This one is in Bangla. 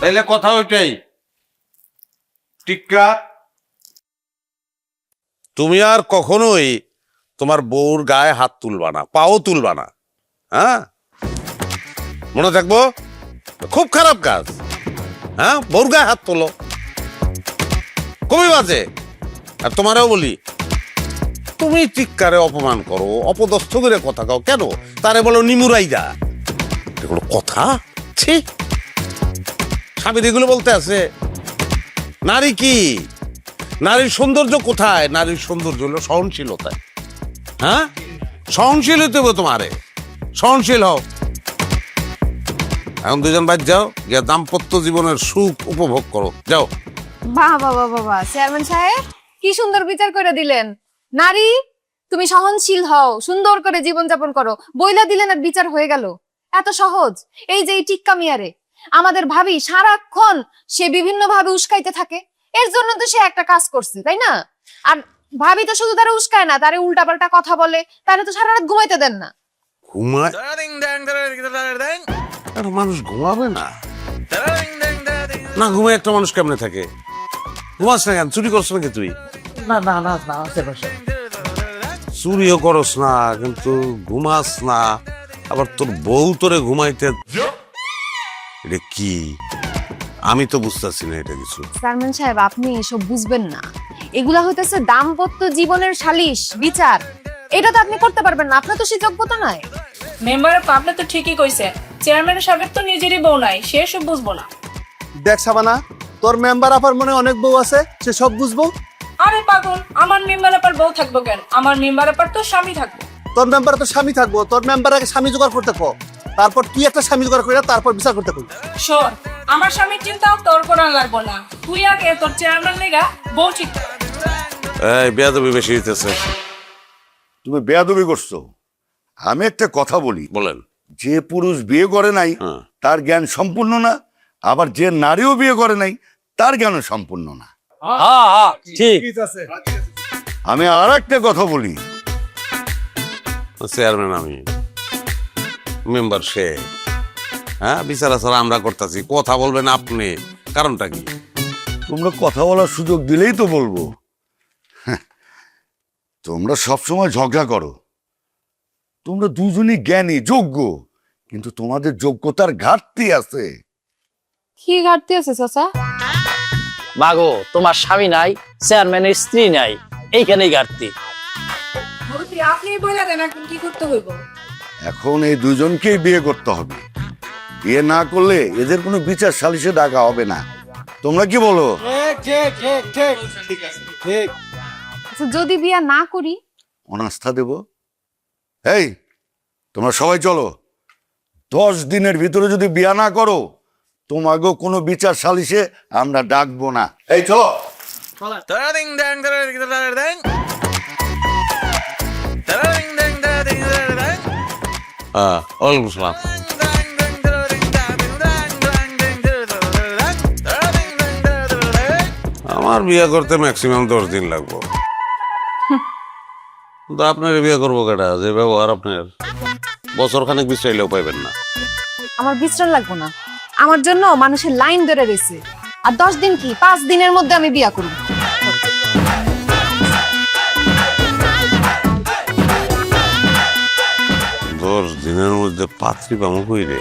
তাইলে কথা ওইটাই। টিক্কা, তুমি আর কখনোই তোমার বউর গায়ে হাত তুলবা না, পাও তুলবা না, হ্যাঁ? মনে থাকবো, খুব খারাপ কাজ। হ্যাঁ, বউর গায়ে হাত তোলো, খুবই বাজে। আর তোমারও বলি, তুমি টিক্কারে অপমান করো, অপদস্থ করে কথা কও কেন? তারে বলো নিমুরাইদা, এগুলো কথা? ছি, স্বামীর এগুলো বলতে আছে? নারী কি? নারীর সৌন্দর্য কোথায়? নারীর সৌন্দর্য হলো সহনশীলতায়। হ্যাঁ, সহনশীল হতে হবে তোমারে, সহনশীল হও। এখন দুজন বাদ যাও, গিয়ে দাম্পত্য জীবনের সুখ উপভোগ করো, যাও। বাহ বাবা বাবা, চেয়ারম্যান সাহেব কি সুন্দর বিচার করে দিলেন। নারী তুমি সহনশীল হও, সুন্দর করে জীবনযাপন করো, বইলা দিলেন আর বিচার হয়ে গেল। এত সহজ। এই যে এই টিক্কা মিয়ারে আমাদের ভাবি সারাক্ষণ সে বিভিন্ন ভাবে উস্কাইতে থাকে, এর জন্য তো সে একটা কাজ করছে, তাই না? আর ভাবি তো শুধু তারা উস্কায় না, তারে উল্টাপাল্টা কথা বলে, তারে তো সারা রাত ঘুমাইতে দেন না। ঘুমায়? একটা মানুষ ঘুমাবে না? না ঘুমায় একটা মানুষ কেমনে থাকে? ঘুমাস না কেন? চুরি করছ নাকি তুই? না না না না, আছে বসে। চুরিও করস না কিন্তু ঘুমাস না, আবার তোর বউ তোরে ঘুমাইতে, এটা কি? আমি তো বুঝতেছি না এটা কিছু। চেয়ারম্যান সাহেব আপনি এসব বুঝবেন না, এগুলা হইতেছে দাম্পত্য জীবনের সালিশ বিচার, এটা তো আপনি করতে পারবেন না, আপনার তো সেই যোগ্যতা নাই। মেম্বারের আপনি তো ঠিকই কইছে, চেয়ারম্যান সাহেবের তো নিজেরই বউ নাই, সে সব বুঝবো না। দেখ সাবানা, তোর মেম্বার আপার মনে অনেক বউ আছে, সে সব বুঝবো। আরে পাগল, আমার মেম্বার আপার বউ থাকবো কেন? আমার মেম্বার আপার তো স্বামী থাকবো। তোর মেম্বার তো স্বামী থাকবো, তোর মেম্বার আগে স্বামী জোগাড় করতে কো, তারপর তুই একটা স্বামী জোগাড় করে তারপর বিচার করতে কই। শোন, আমার স্বামীর চিন্তাও তোর করার লাগবো না, তুই আগে তোর চেয়ারম্যান লেগা বউ ঠিক কর। এই বেয়াদবি বেশি হইতেছে। তুমি বেয়াদবি করছো। আমি একটা কথা বলি, বলেন। যে পুরুষ বিয়ে করে নাই হ্যাঁ। তার জ্ঞান সম্পূর্ণ না, আবার যে নারীও বিয়ে করে নাই তার জ্ঞান সম্পূর্ণ না। ঠিক। আমি আর একটা কথা বলি, চেয়ারম্যান আমি, মেম্বার সে। হ্যাঁ, বিচার আচার আমরা করতেছি, কথা বলবেন আপনি, কারণটা কি? তোমরা কথা বলার সুযোগ দিলেই তো বলবো। হ্যাঁ, তোমরা সবসময় ঝগড়া করো। তোমরা দুজনই জ্ঞানী যোগ্য, কিন্তু তোমাদের যোগ্যতার ঘাটতি আছে। কি ঘাটতি আছে চাচা? মাগো, তোমার স্বামী নাই, চেয়ারম্যানের স্ত্রী নাই, এইখানেই ঘাটতি। আপনি বলে দেন এখন কি করতে হইব। এখন এই দুজনকেই বিয়ে করতে হবে। বিয়ে না করলে এদের কোনো বিচার সালিশে ডাকা হবে না। তোমরা কি বলো? আচ্ছা, যদি বিয়া না করি? অনাস্থা দেব। এই তোমরা সবাই চলো, 10 দিনের ভিতরে যদি বিয়ে না করো তোমাকেও কোনো বিচার সালিশে আমরা ডাকবো না। এই চলো। ওয়ালাইকুম আসসালাম। আমার বিয়ে করতে ম্যাক্সিমাম 10 দিন লাগবো, কিন্তু আপনার বিয়ে করবো কেটা? যে ব্যবহার আপনার, বছর খানেক বিশ্রাইলেও পাইবেন না। আমার বিশ্রাম লাগবো না, আমার জন্য মানুষের লাইন ধরে রয়েছে। আর 10 দিন কি, 5 দিনের মধ্যে আমি বিয়া করব। 10 দিনের মধ্যে পাত্রী পামু কই রে?